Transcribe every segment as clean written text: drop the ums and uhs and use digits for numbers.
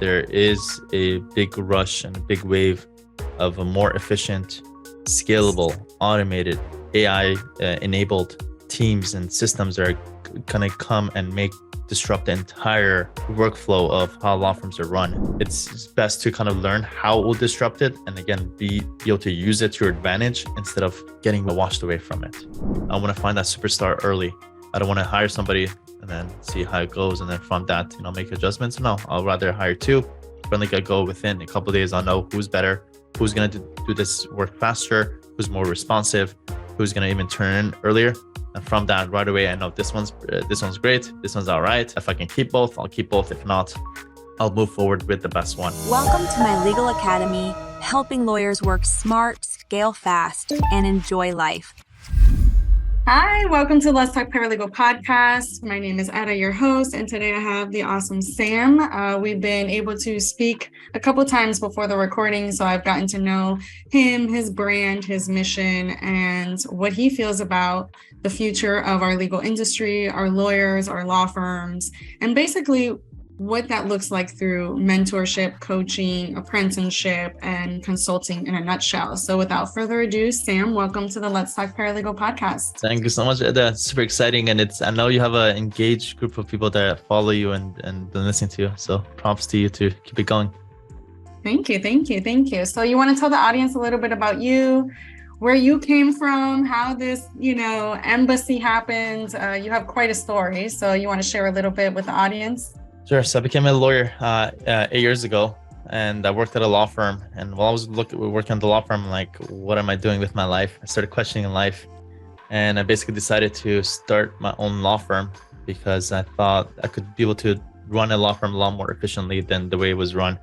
there is a big rush and a big wave of a more efficient, scalable, automated, AI-enabled teams and systems that are going to come and disrupt the entire workflow of how law firms are run. It's best to kind of learn how it will disrupt it, and again, be able to use it to your advantage instead of getting washed away from it. I want to find that superstar early. I don't want to hire somebody and then see how it goes, and then from that, make adjustments. No, I'll rather hire two. When I go within a couple of days, I'll know who's better, who's going to do this work faster, who's more responsive, who's going to even turn in earlier. And from that, right away, I know this one's great, this one's all right. If I can keep both, I'll keep both. If not, I'll move forward with the best one. Welcome to my legal academy, helping lawyers work smart, scale fast, and enjoy life. Hi, welcome to Let's Talk Paralegal podcast. My name is Eda, your host, and today I have the awesome Sam. We've been able to speak a couple times before the recording, so I've gotten to know him, his brand, his mission, and what he feels about the future of our legal industry, our lawyers, our law firms, and basically what that looks like through mentorship, coaching, apprenticeship, and consulting in a nutshell. So without further ado, Sam, welcome to the Let's Talk Paralegal podcast. Thank you so much, Eda. It's super exciting. And I know you have an engaged group of people that follow you and listen to you. So props to you to keep it going. Thank you. So you want to tell the audience a little bit about you, where you came from, how this, embassy happened. You have quite a story. So you want to share a little bit with the audience? Sure. So I became a lawyer 8 years ago, and I worked at a law firm. And while I was working at the law firm, I'm like, what am I doing with my life? I started questioning life, and I basically decided to start my own law firm because I thought I could be able to run a law firm a lot more efficiently than the way it was run.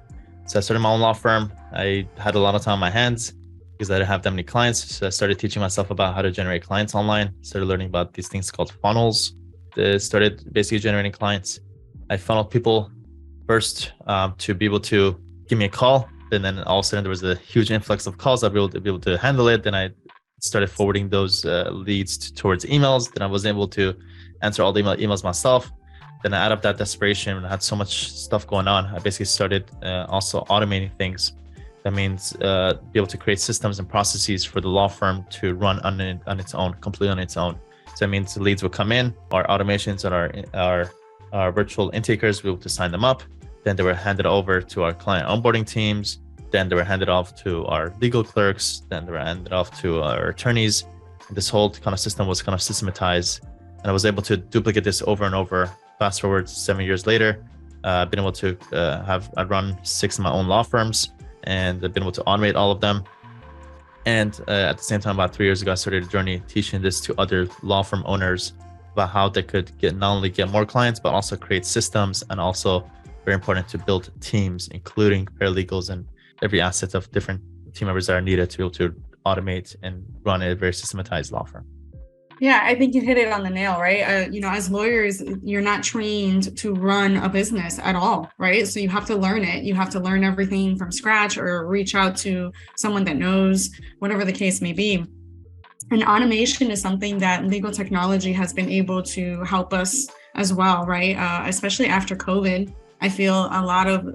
So I started my own law firm. I had a lot of time on my hands because I didn't have that many clients. So I started teaching myself about how to generate clients online. Started learning about these things called funnels. Started basically generating clients. I funneled people first to be able to give me a call. And then all of a sudden there was a huge influx of calls. I'd be able to handle it. Then I started forwarding those leads towards emails. Then I was able to answer all the emails myself. Then out of that desperation, and I had so much stuff going on, I basically started also automating things. That means be able to create systems and processes for the law firm to run on its own, completely on its own. So that means the leads will come in, our automations and our virtual intakers, we were able to sign them up. Then they were handed over to our client onboarding teams. Then they were handed off to our legal clerks. Then they were handed off to our attorneys. This whole kind of system was kind of systematized. And I was able to duplicate this over and over. Fast forward 7 years later, I've been able to I run 6 of my own law firms, and I've been able to automate all of them. And at the same time, about 3 years ago, I started a journey teaching this to other law firm owners about how they could not only get more clients, but also create systems, and also very important to build teams, including paralegals and every asset of different team members that are needed to be able to automate and run a very systematized law firm. Yeah, I think you hit it on the nail, right? As lawyers, you're not trained to run a business at all, right? So you have to learn it. You have to learn everything from scratch or reach out to someone that knows, whatever the case may be. And automation is something that legal technology has been able to help us as well, right? Especially after COVID, I feel a lot of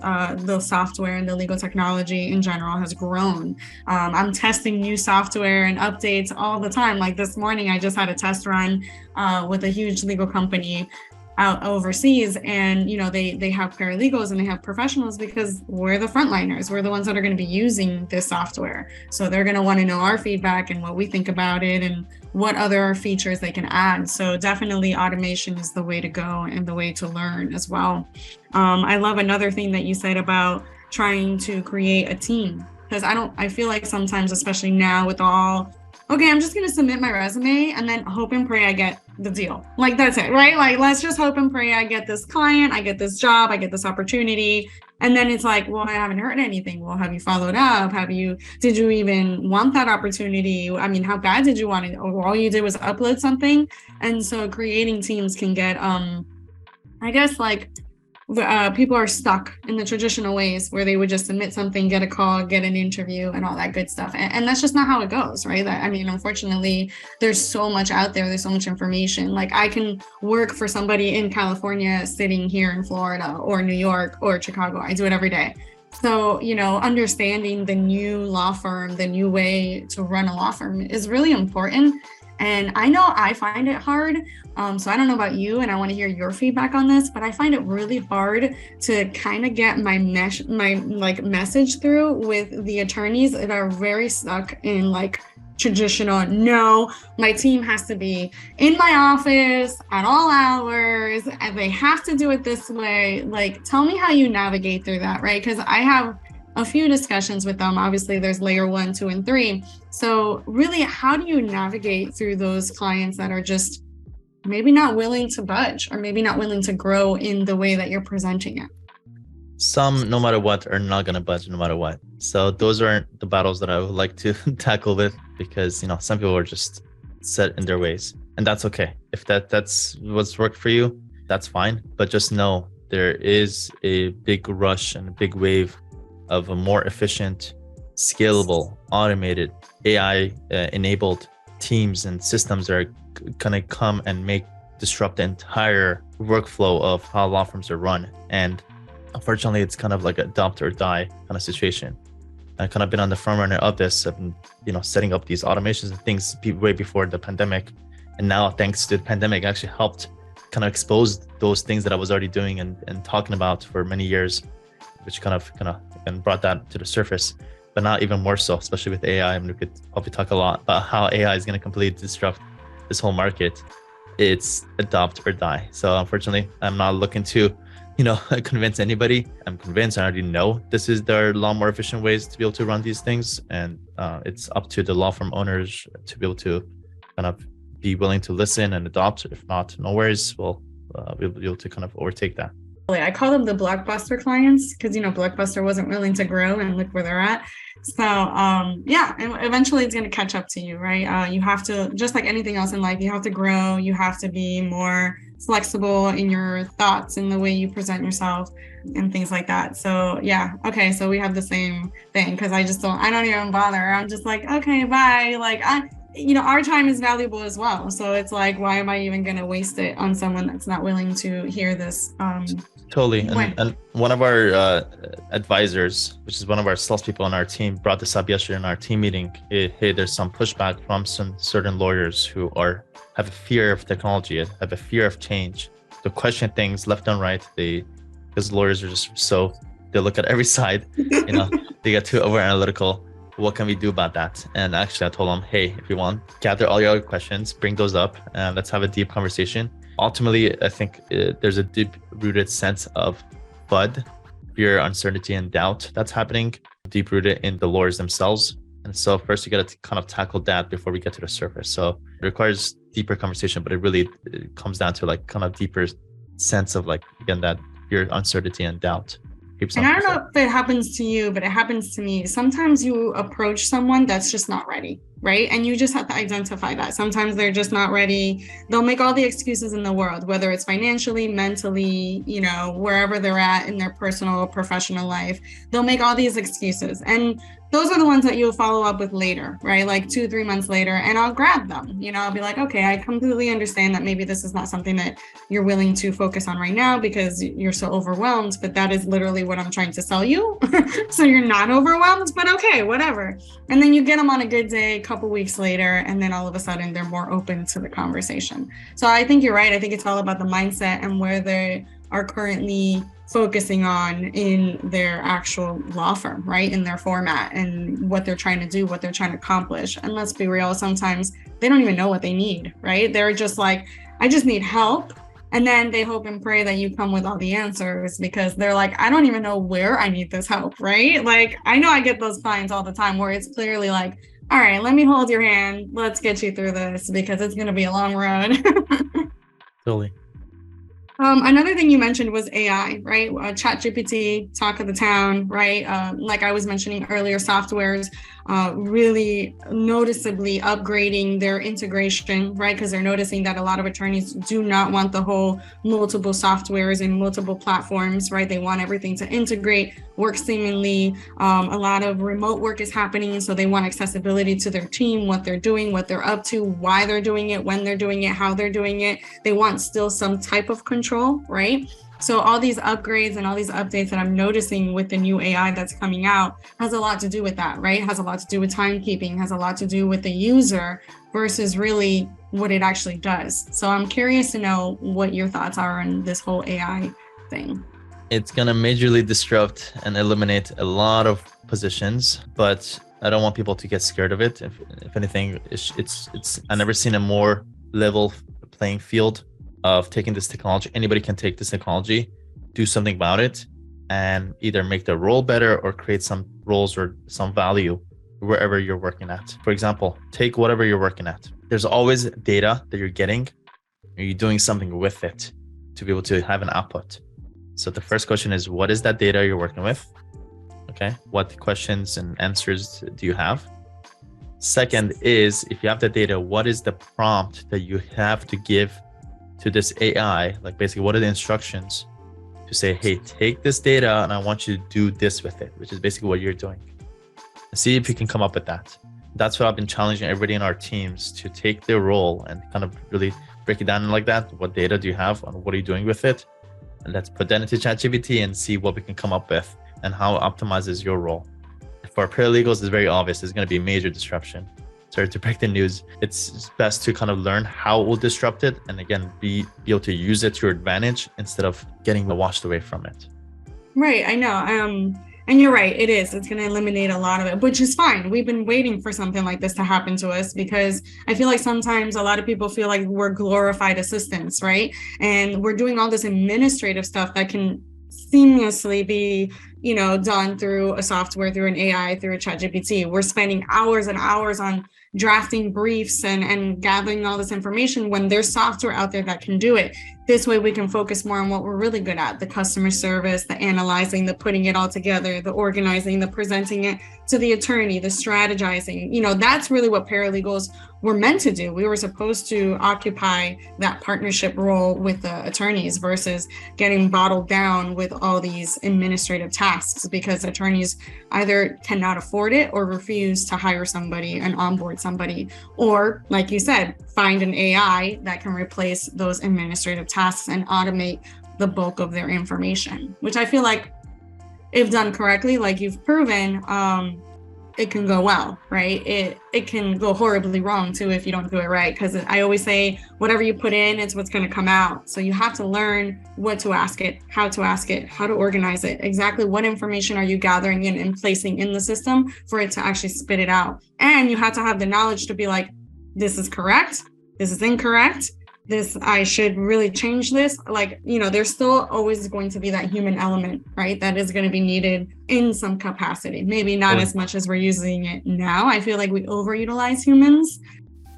the software and the legal technology in general has grown. I'm testing new software and updates all the time. Like this morning, I just had a test run with a huge legal company out overseas, and they have paralegals and they have professionals because we're the frontliners. We're the ones that are going to be using this software, so they're going to want to know our feedback and what we think about it and what other features they can add. So definitely automation is the way to go and the way to learn as well. I love another thing that you said about trying to create a team, because I feel like sometimes, especially now with all, okay, I'm just going to submit my resume and then hope and pray I get the deal. Like, that's it, right? Like, let's just hope and pray I get this client, I get this job, I get this opportunity. And then it's like, well, I haven't heard anything. Well, have you followed up? Did you even want that opportunity? I mean, how bad did you want it? Or all you did was upload something. And so creating teams can get, I guess, like people are stuck in the traditional ways where they would just submit something, get a call, get an interview, and all that good stuff. And that's just not how it goes, right? I mean, unfortunately, there's so much out there. There's so much information. Like, I can work for somebody in California sitting here in Florida or New York or Chicago. I do it every day. So, understanding the new law firm, the new way to run a law firm is really important. And I know I find it hard. So I don't know about you, and I want to hear your feedback on this, but I find it really hard to kind of get my message through with the attorneys that are very stuck in like traditional, no, my team has to be in my office at all hours and they have to do it this way. Like, tell me how you navigate through that, right? Because I have a few discussions with them. Obviously, there's layer 1, 2, and 3. So really, how do you navigate through those clients that are just maybe not willing to budge or maybe not willing to grow in the way that you're presenting it? Some, no matter what, are not going to budge no matter what. So those aren't the battles that I would like to tackle with, because, some people are just set in their ways, and that's okay. If that's what's worked for you, that's fine. But just know there is a big rush and a big wave of a more efficient, scalable, automated, AI enabled teams and systems that are gonna come and disrupt the entire workflow of how law firms are run. And unfortunately, it's kind of like a adopt or die kind of situation. I've kind of been on the front runner of this. I've been, setting up these automations and things way before the pandemic. And now, thanks to the pandemic, I actually helped kind of expose those things that I was already doing and talking about for many years, which kind of and brought that to the surface. But now even more so, especially with AI. I mean, we could probably talk a lot about how AI is going to completely disrupt this whole market. It's adopt or die. So unfortunately, I'm not looking to, convince anybody. I'm convinced, I already know there are a lot more efficient ways to be able to run these things. And it's up to the law firm owners to be able to kind of be willing to listen and adopt. If not, no worries. We'll be able to kind of overtake that. I call them the blockbuster clients because, Blockbuster wasn't willing to grow and look where they're at. So, eventually it's going to catch up to you, right? You have to, just like anything else in life, you have to grow. You have to be more flexible in your thoughts and the way you present yourself and things like that. So, yeah. Okay. So we have the same thing because I don't even bother. I'm just like, okay, bye. Like, our time is valuable as well. So it's like, why am I even going to waste it on someone that's not willing to hear this? Totally. And one of our advisors, which is one of our salespeople on our team, brought this up yesterday in our team meeting. Hey, there's some pushback from some certain lawyers who have a fear of technology, have a fear of change. They question things left and right. Because lawyers are just they look at every side, they get too over analytical. What can we do about that? And actually I told them, hey, if you want, gather all your other questions, bring those up, and let's have a deep conversation. Ultimately, I think there's a deep-rooted sense of FUD, fear, uncertainty, and doubt that's happening, deep-rooted in the lawyers themselves. And so first you got to kind of tackle that before we get to the surface. So it requires deeper conversation, but it comes down to like kind of deeper sense of like, again, that fear, uncertainty, and doubt. And I don't know if it happens to you, but it happens to me. Sometimes you approach someone that's just not ready, right? And you just have to identify that. Sometimes they're just not ready. They'll make all the excuses in the world, whether it's financially, mentally, wherever they're at in their personal or professional life. They'll make all these excuses. And those are the ones that you'll follow up with later, right? Like 2-3 months later, and I'll grab them. I'll be like, okay, I completely understand that maybe this is not something that you're willing to focus on right now because you're so overwhelmed, but that is literally what I'm trying to sell you. So you're not overwhelmed, but okay, whatever. And then you get them on a good day, a couple weeks later, and then all of a sudden they're more open to the conversation. So I think you're right. I think it's all about the mindset and where they are currently focusing on in their actual law firm, right? In their format and what they're trying to do, what they're trying to accomplish. And let's be real, sometimes they don't even know what they need, right? They're just like, I just need help. And then they hope and pray that you come with all the answers because they're like, I don't even know where I need this help, right? Like, I know I get those clients all the time where it's clearly like, all right, let me hold your hand. Let's get you through this because it's going to be a long road. Totally. Another thing you mentioned was AI, right? ChatGPT, talk of the town, right? Like I was mentioning earlier, softwares really noticeably upgrading their integration, right? Because they're noticing that a lot of attorneys do not want the whole multiple softwares and multiple platforms, right? They want everything to integrate, work seamlessly. A lot of remote work is happening, so they want accessibility to their team, what they're doing, what they're up to, why they're doing it, when they're doing it, how they're doing it. They want still some type of control, right? So all these upgrades and all these updates that I'm noticing with the new AI that's coming out has a lot to do with that, right? Has a lot to do with timekeeping, has a lot to do with the user versus really what it actually does. So I'm curious to know what your thoughts are on this whole AI thing. It's going to majorly disrupt and eliminate a lot of positions, but I don't want people to get scared of it. If anything, it's I've never seen a more level playing field of taking this technology. Anybody can take this technology, do something about it, and either make their role better or create some roles or some value wherever you're working at. For example, take whatever you're working at. There's always data that you're getting. Are you doing something with it to be able to have an output? So the first question is, what is that data you're working with? Okay. What questions and answers do you have? Second is, if you have the data, what is the prompt that you have to give to this AI? Like basically, what are the instructions to say, hey, take this data and I want you to do this with it, which is basically what you're doing. See if you can come up with that. That's what I've been challenging everybody in our teams to take their role and kind of really break it down like that. What data do you have and what are you doing with it? And let's put that into ChatGPT and see what we can come up with and how it optimizes your role. For paralegals, it's very obvious. There's going to be a major disruption. Sorry to break the news. It's best to kind of learn how it will disrupt it and again, be able to use it to your advantage instead of getting washed away from it. Right, I know. And you're right, it is. It's going to eliminate a lot of it, which is fine. We've been waiting for something like this to happen to us because I feel like sometimes a lot of people feel like we're glorified assistants, right? And we're doing all this administrative stuff that can seamlessly be, done through a software, through an AI, through a ChatGPT. We're spending hours and hours on drafting briefs and gathering all this information when there's software out there that can do it. This way we can focus more on what we're really good at, the customer service, the analyzing, the putting it all together, the organizing, the presenting it to the attorney, the strategizing. That's really what paralegals were meant to do. We were supposed to occupy that partnership role with the attorneys versus getting bottled down with all these administrative tasks because attorneys either cannot afford it or refuse to hire somebody and onboard somebody. Or, like you said, find an AI that can replace those administrative tasks and automate the bulk of their information, which I feel like if done correctly, like you've proven, it can go well, right? It can go horribly wrong too if you don't do it right. Because I always say, whatever you put in, it's what's going to come out. So you have to learn what to ask it, how to organize it, exactly what information are you gathering and placing in the system for it to actually spit it out. And you have to have the knowledge to be like, this is correct, this is incorrect, this, I should really change this. There's still always going to be that human element, right? That is going to be needed in some capacity. Maybe not as much as we're using it now. I feel like we overutilize humans.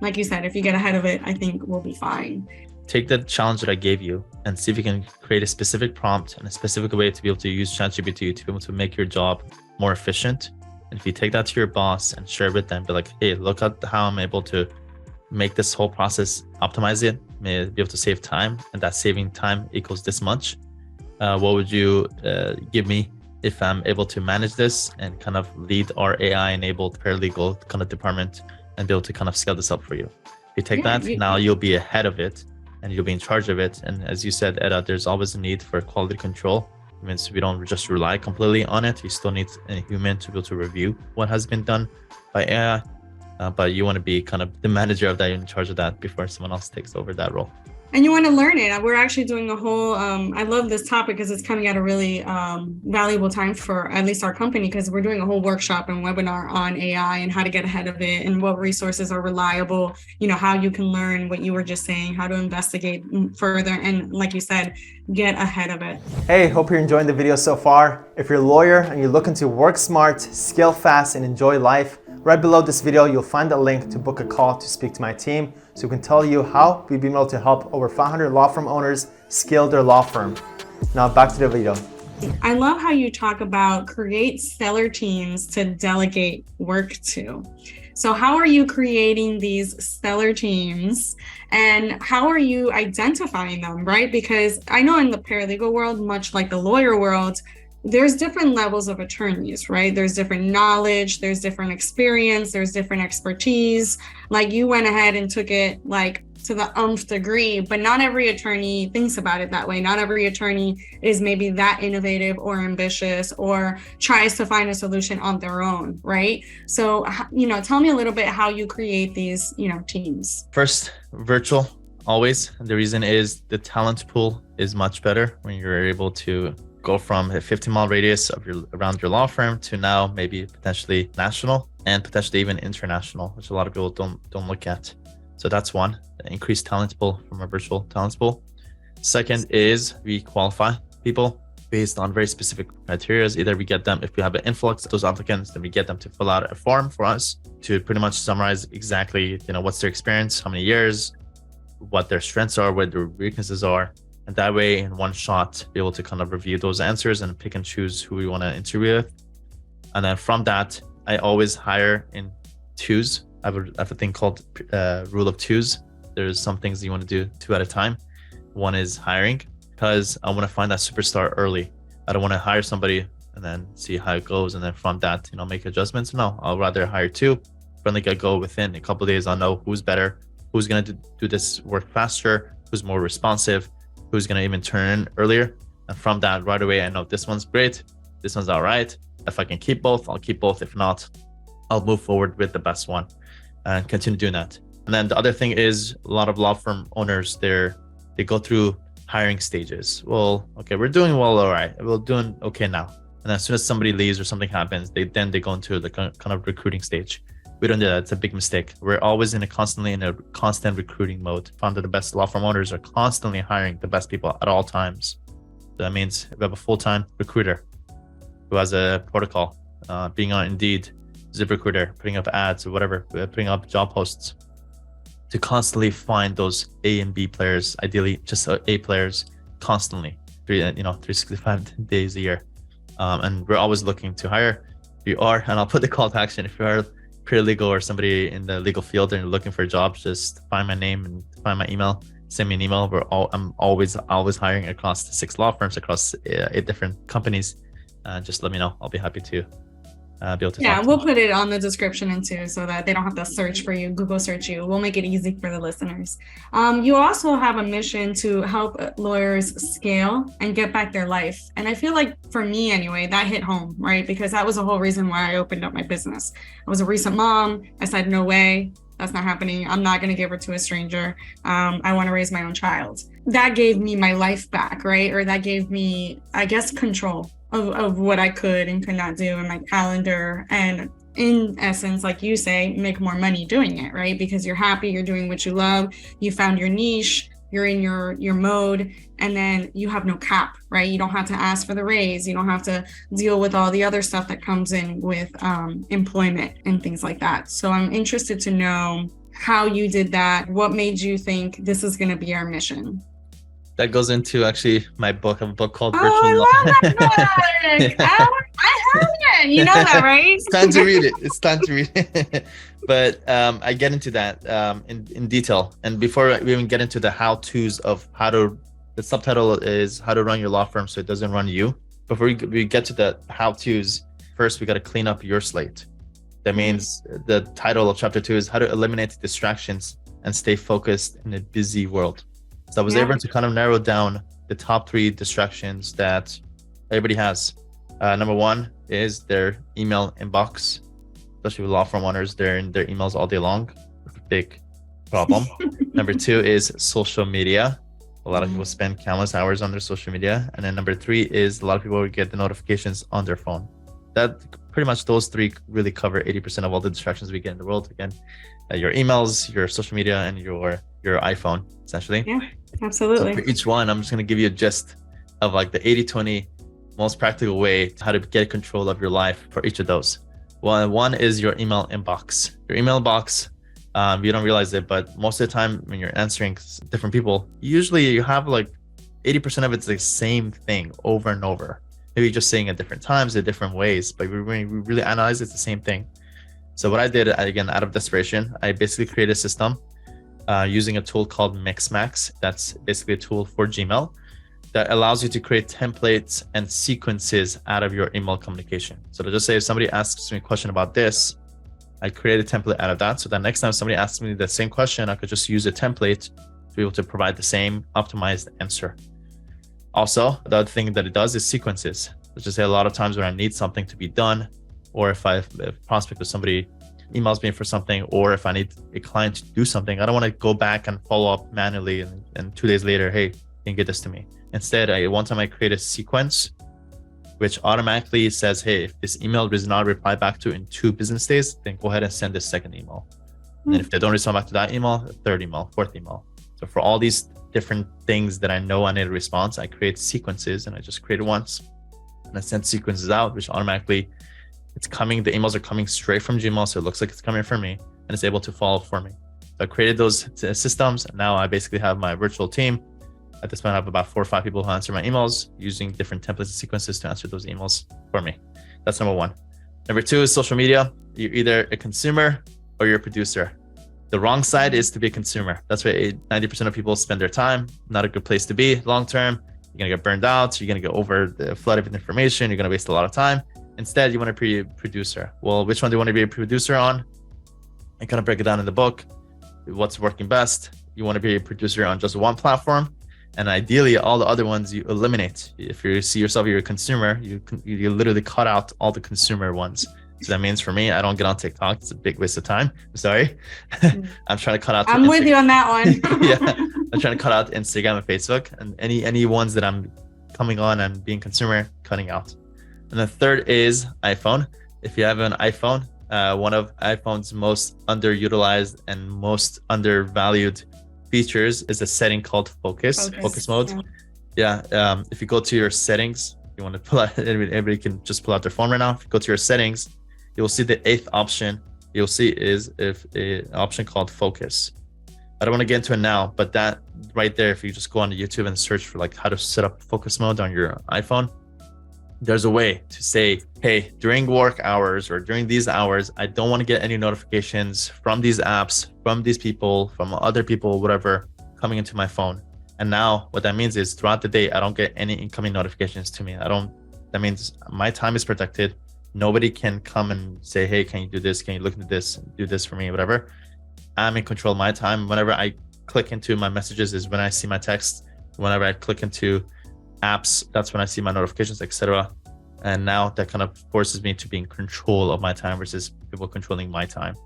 Like you said, if you get ahead of it, I think we'll be fine. Take the challenge that I gave you and see if you can create a specific prompt and a specific way to be able to use ChatGPT to be able to make your job more efficient. And if you take that to your boss and share with them, be like, hey, look at how I'm able to make this whole process, optimize it, may be able to save time, and that saving time equals this much. What would you give me if I'm able to manage this and kind of lead our AI-enabled paralegal kind of department and be able to kind of scale this up for you? If you take now you'll be ahead of it and you'll be in charge of it. And as you said, Eda, there's always a need for quality control. It means we don't just rely completely on it. You still need a human to be able to review what has been done by AI. But you want to be kind of the manager of that, in charge of that before someone else takes over that role. And you want to learn it. We're actually doing a whole, I love this topic because it's coming at a really valuable time for at least our company, because we're doing a whole workshop and webinar on AI and how to get ahead of it and what resources are reliable, how you can learn what you were just saying, how to investigate further. And like you said, get ahead of it. Hey, hope you're enjoying the video so far. If you're a lawyer and you're looking to work smart, scale fast, and enjoy life, right below this video, you'll find a link to book a call to speak to my team so we can tell you how we've been able to help over 500 law firm owners scale their law firm. Now back to the video. I love how you talk about create stellar teams to delegate work to. So how are you creating these stellar teams and how are you identifying them, right? Because I know in the paralegal world, much like the lawyer world, there's different levels of attorneys, right? There's different knowledge, there's different experience, there's different expertise. Like you went ahead and took it like to the nth degree, but not every attorney thinks about it that way. Not every attorney is maybe that innovative or ambitious or tries to find a solution on their own, right? So, tell me a little bit how you create these, teams. First, virtual, always. The reason is the talent pool is much better when you're able to go from a 50-mile radius of around your law firm to now maybe potentially national and potentially even international, which a lot of people don't look at. So that's one, increased talent pool from a virtual talent pool. Second is we qualify people based on very specific criteria. Either we get them, if we have an influx of those applicants, then we get them to fill out a form for us to pretty much summarize exactly, what's their experience, how many years, what their strengths are, what their weaknesses are. And that way, in one shot, be able to kind of review those answers and pick and choose who we want to interview with. And then from that, I always hire in twos. I have a thing called rule of twos. There's some things you want to do two at a time. One is hiring, because I want to find that superstar early. I don't want to hire somebody and then see how it goes. And then from that, make adjustments. No, I'll rather hire two. From the get-go, within a couple of days, I'll know who's better, who's going to do this work faster, who's more responsive, who's going to even turn in earlier. And from that, right away, I know this one's great, this one's all right. If I can keep both, I'll keep both. If not, I'll move forward with the best one and continue doing that. And then the other thing is a lot of law firm owners, they go through hiring stages. Well, okay, we're doing well, all right. We're doing okay now. And as soon as somebody leaves or something happens, they go into the kind of recruiting stage. We don't do that. It's a big mistake. We're always constantly in a constant recruiting mode. Found that the best law firm owners are constantly hiring the best people at all times. So that means we have a full-time recruiter who has a protocol, being on Indeed, ZipRecruiter, putting up ads or whatever, putting up job posts to constantly find those A and B players, ideally just A players constantly, 365 days a year. And we're always looking to hire. If you are, and I'll put the call to action, if you are paralegal or somebody in the legal field and you're looking for jobs, just find my name and find my email, send me an email. I'm always hiring across 6 law firms, across 8 different companies. Just let me know. I'll be happy to be able to. Yeah, we'll put it on the description too, so that they don't have to search for you, Google search you. We'll make it easy for the listeners. You also have a mission to help lawyers scale and get back their life. And I feel like for me anyway, that hit home, right? Because that was the whole reason why I opened up my business. I was a recent mom. I said, no way, that's not happening. I'm not going to give her to a stranger. I want to raise my own child. That gave me my life back, right? Or that gave me, I guess, control of what I could and could not do in my calendar. And in essence, like you say, make more money doing it, right? Because you're happy, you're doing what you love, you found your niche, you're in your mode, and then you have no cap, right? You don't have to ask for the raise. You don't have to deal with all the other stuff that comes in with employment and things like that. So I'm interested to know how you did that. What made you think this is going to be our mission? That goes into actually my book. I have a book called Oh, Virtual Law. I love that book. Yeah. I have it. You know that, right? It's time to read it. It's time to read it. But I get into that in detail. And before we even get into the how-tos of the subtitle is how to run your law firm so it doesn't run you. Before we get to the how-tos, first we got to clean up your slate. That means the title of chapter 2 is how to eliminate distractions and stay focused in a busy world. So I was able to kind of narrow down the top 3 distractions that everybody has. Number 1 is their email inbox, especially with law firm owners. They're in their emails all day long. Big problem. Number 2 is social media. A lot of people spend countless hours on their social media. And then number 3 is a lot of people get the notifications on their phone. That pretty much those 3 really cover 80% of all the distractions we get in the world. Again, your emails, your social media, and your iPhone, essentially. Yeah, absolutely. So for each one, I'm just going to give you a gist of like the 80-20 most practical way to how to get control of your life for each of those. One is your email inbox. Your email box, you don't realize it, but most of the time when you're answering different people, usually you have like 80% of it's the same thing over and over. Maybe just saying at different times, at different ways, but we really analyze it's the same thing. So what I did, again, out of desperation, I basically created a system using a tool called Mixmax. That's basically a tool for Gmail that allows you to create templates and sequences out of your email communication. So to just say, if somebody asks me a question about this, I create a template out of that. So that next time somebody asks me the same question, I could just use a template to be able to provide the same optimized answer. Also, the other thing that it does is sequences. Let's just say a lot of times when I need something to be done, or if prospect or somebody emails me for something, or if I need a client to do something, I don't want to go back and follow up manually and 2 days later, hey, can you get this to me? Instead, one time I create a sequence which automatically says, hey, if this email is not replied back to in 2 business days, then go ahead and send this second email. And then if they don't respond back to that email, a third email, fourth email. So for all these different things that I know I need a response, I create sequences, and I just create it once. And I send sequences out, which automatically the emails are coming straight from Gmail. So it looks like it's coming from me, and it's able to follow for me. So I created those systems. And now I basically have my virtual team. At this point, I have about 4 or 5 people who answer my emails using different templates and sequences to answer those emails for me. That's number 1. Number 2 is social media. You're either a consumer or you're a producer. The wrong side is to be a consumer. That's where 90% of people spend their time. Not a good place to be long-term. You're going to get burned out. You're going to get over the flood of information. You're going to waste a lot of time. Instead, you want to be a producer. Well, which one do you want to be a producer on? I kind of break it down in the book. What's working best? You want to be a producer on just one platform. And ideally, all the other ones you eliminate. If you see yourself, you're a consumer, you literally cut out all the consumer ones. So that means for me, I don't get on TikTok. It's a big waste of time. I'm sorry. I'm trying to cut out. I'm with you on that one. Yeah, I'm trying to cut out Instagram and Facebook, and any ones that I'm coming on and being consumer, cutting out. And the third is iPhone. If you have an iPhone, one of iPhone's most underutilized and most undervalued features is a setting called focus mode. Yeah. If you go to your settings, you want to pull out, everybody can just pull out their phone right now. If you go to your settings, you'll see the 8th option you'll see is an option called focus. I don't want to get into it now, but that right there, if you just go on YouTube and search for like how to set up focus mode on your iPhone, there's a way to say, hey, during work hours or during these hours, I don't want to get any notifications from these apps, from these people, from other people, whatever, coming into my phone. And now what that means is throughout the day, I don't get any incoming notifications to me. That means my time is protected. Nobody can come and say, hey, can you do this? Can you look into this? Do this for me, whatever. I'm in control of my time. Whenever I click into my messages is when I see my text. Whenever I click into apps, that's when I see my notifications, etc. And now that kind of forces me to be in control of my time versus people controlling my time.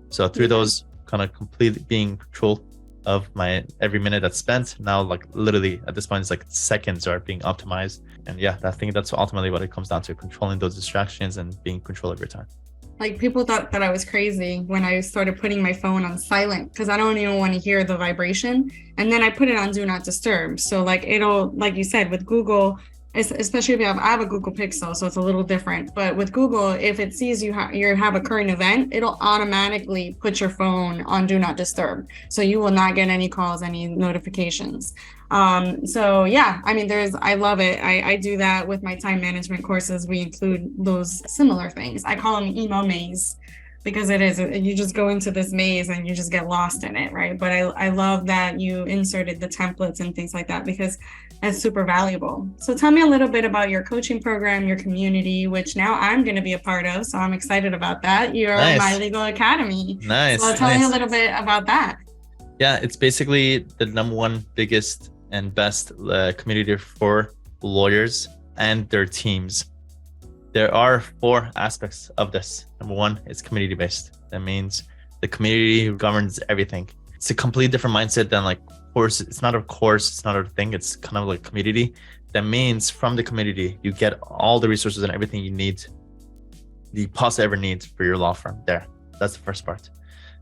So through those kind of completely being in control of my every minute that's spent, now like literally at this point it's like seconds are being optimized. And yeah, I think that's ultimately what it comes down to, controlling those distractions and being in control of your time. Like people thought that I was crazy when I started putting my phone on silent because I don't even want to hear the vibration. And then I put it on do not disturb. So like it'll, like you said, with Google, especially if I have a Google Pixel, so it's a little different. But with Google, if it sees you have a current event, it'll automatically put your phone on do not disturb. So you will not get any calls, any notifications. So yeah, I mean, I love it. I do that with my time management courses. We include those similar things. I call them email maze because you just go into this maze and you just get lost in it, right? But I love that you inserted the templates and things like that because it's super valuable. So tell me a little bit about your coaching program, your community, which now I'm going to be a part of. So I'm excited about that. You're My Legal Academy. Nice. So tell me a little bit about that. Yeah, it's basically the number one biggest and best community for lawyers and their teams. There are 4 aspects of this. Number 1 is community based. That means the community governs everything. It's a completely different mindset than like course. It's not a course, it's not a thing. It's kind of like community. That means from the community, you get all the resources and everything you need, you possibly ever need for your law firm there. That's the first part.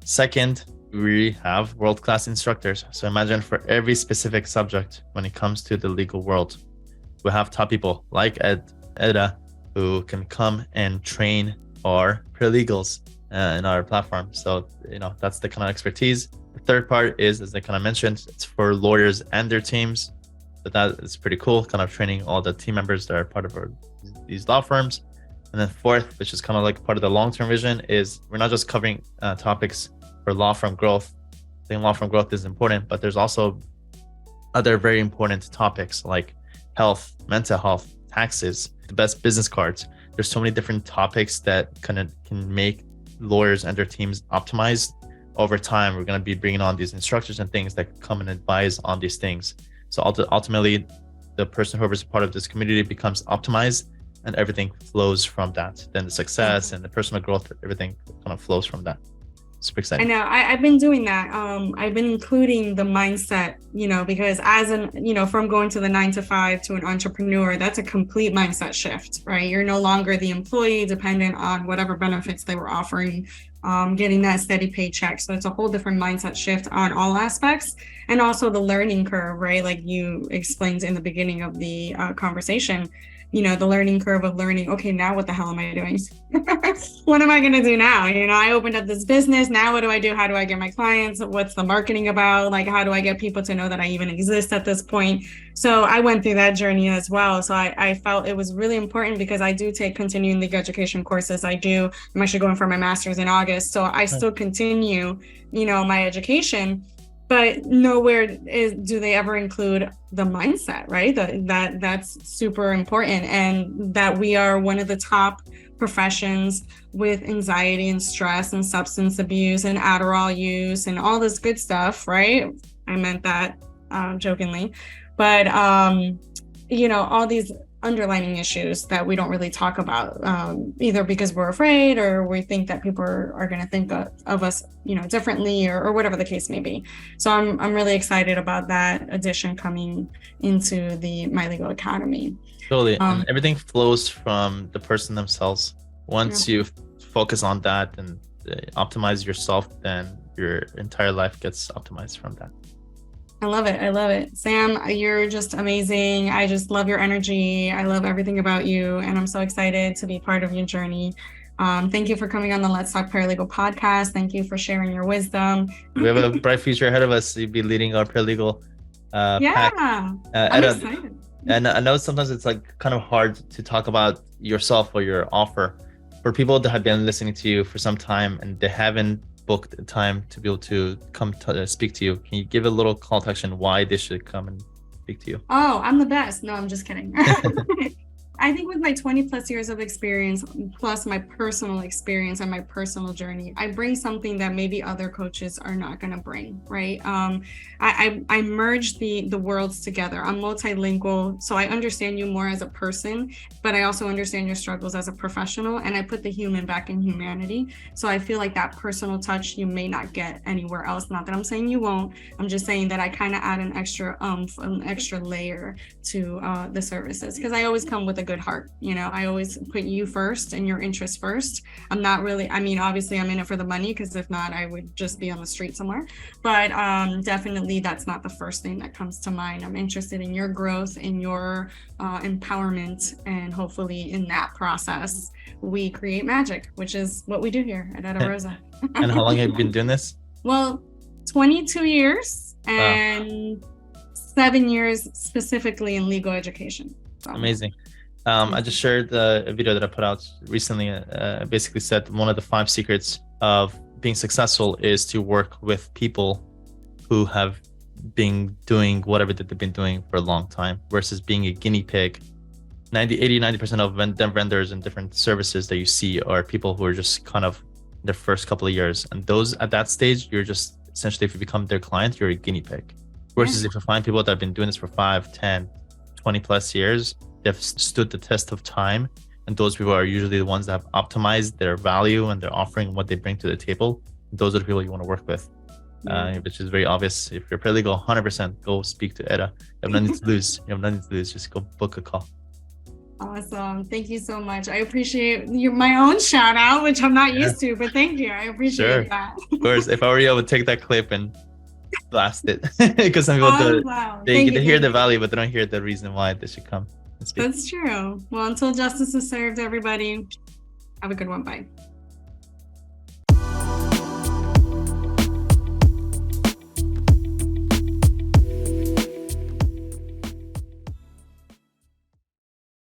Second, we have world-class instructors. So imagine for every specific subject when it comes to the legal world, we have top people like Eda, who can come and train our paralegals in our platform. So, that's the kind of expertise. The third part is, as I kind of mentioned, it's for lawyers and their teams. So that is pretty cool, kind of training all the team members that are part of these law firms. And then fourth, which is kind of like part of the long-term vision, is we're not just covering topics for law firm growth. I think law firm growth is important, but there's also other very important topics like health, mental health, taxes, the best business cards. There's so many different topics that can make lawyers and their teams optimized. Over time, we're going to be bringing on these instructors and things that come and advise on these things. So ultimately, the person whoever's part of this community becomes optimized, and everything flows from that. Then the success and the personal growth, everything kind of flows from that. Super exciting. I know. I've been doing that. I've been including the mindset, because from going to the 9 to 5 to an entrepreneur, that's a complete mindset shift, right? You're no longer the employee dependent on whatever benefits they were offering, getting that steady paycheck. So it's a whole different mindset shift on all aspects. And also the learning curve, right? Like you explained in the beginning of the conversation, the learning curve of learning, okay, now what the hell am I doing? What am I going to do now? I opened up this business. Now what do I do? How do I get my clients? What's the marketing about? Like, how do I get people to know that I even exist at this point? So I went through that journey as well. So I felt it was really important because I do take continuing legal education courses. I'm actually going for my master's in August. So I still continue, my education. But nowhere do they ever include the mindset, right? That's super important, and that we are one of the top professions with anxiety and stress and substance abuse and Adderall use and all this good stuff, right? I meant that jokingly, but all these underlying issues that we don't really talk about, either because we're afraid or we think that people are going to think of us, differently or whatever the case may be. So I'm really excited about that addition coming into the My Legal Academy. Totally. And everything flows from the person themselves. Once you focus on that and optimize yourself, then your entire life gets optimized from that. I love it. Sam, you're just amazing. I just love your energy. I love everything about you. And I'm so excited to be part of your journey. Thank you for coming on the Let's Talk Paralegal podcast. Thank you for sharing your wisdom. We have a bright future ahead of us. You'll be leading our paralegal pack. I'm excited. And I know sometimes it's like kind of hard to talk about yourself or your offer. For people that have been listening to you for some time and they haven't booked time to be able to come to speak to you, can you give a little call to action why they should come and speak to you? Oh, I'm the best. No, I'm just kidding. I think with my 20 plus years of experience, plus my personal experience and my personal journey, I bring something that maybe other coaches are not going to bring, right? I merge the worlds together. I'm multilingual, so I understand you more as a person, but I also understand your struggles as a professional, and I put the human back in humanity. So I feel like that personal touch you may not get anywhere else. Not that I'm saying you won't. I'm just saying that I kind of add an extra layer to the services, because I always come with a good heart. I always put you first and your interests first. I'm not really, obviously I'm in it for the money, because if not, I would just be on the street somewhere. But definitely that's not the first thing that comes to mind. I'm interested in your growth, in your empowerment, and hopefully in that process, we create magic, which is what we do here at Eda Rosa. And how long have you been doing this? Well, 22 years and 7 years specifically in legal education. So. Amazing. I just shared a video that I put out recently. Basically said one of the 5 secrets of being successful is to work with people who have been doing whatever that they've been doing for a long time, versus being a guinea pig. 90% of vendors and different services that you see are people who are just kind of their first couple of years. And those at that stage, you're just essentially, if you become their client, you're a guinea pig. Versus if you find people that have been doing this for 5, 10, 20 plus years, they've stood the test of time, and those people are usually the ones that have optimized their value and their offering, what they bring to the table. Those are the people you want to work with, which is very obvious. If you're paralegal, 100% go speak to Eda. You have nothing to lose. Just go book a call. Awesome. Thank you so much. I appreciate my own shout out, which I'm not used to, but thank you. I appreciate that. Of course. If I were you, I would take that clip and blast it, because some people they hear the value, but they don't hear the reason why they should come and speak. That's true. Well, until justice is served, everybody, have a good one. Bye.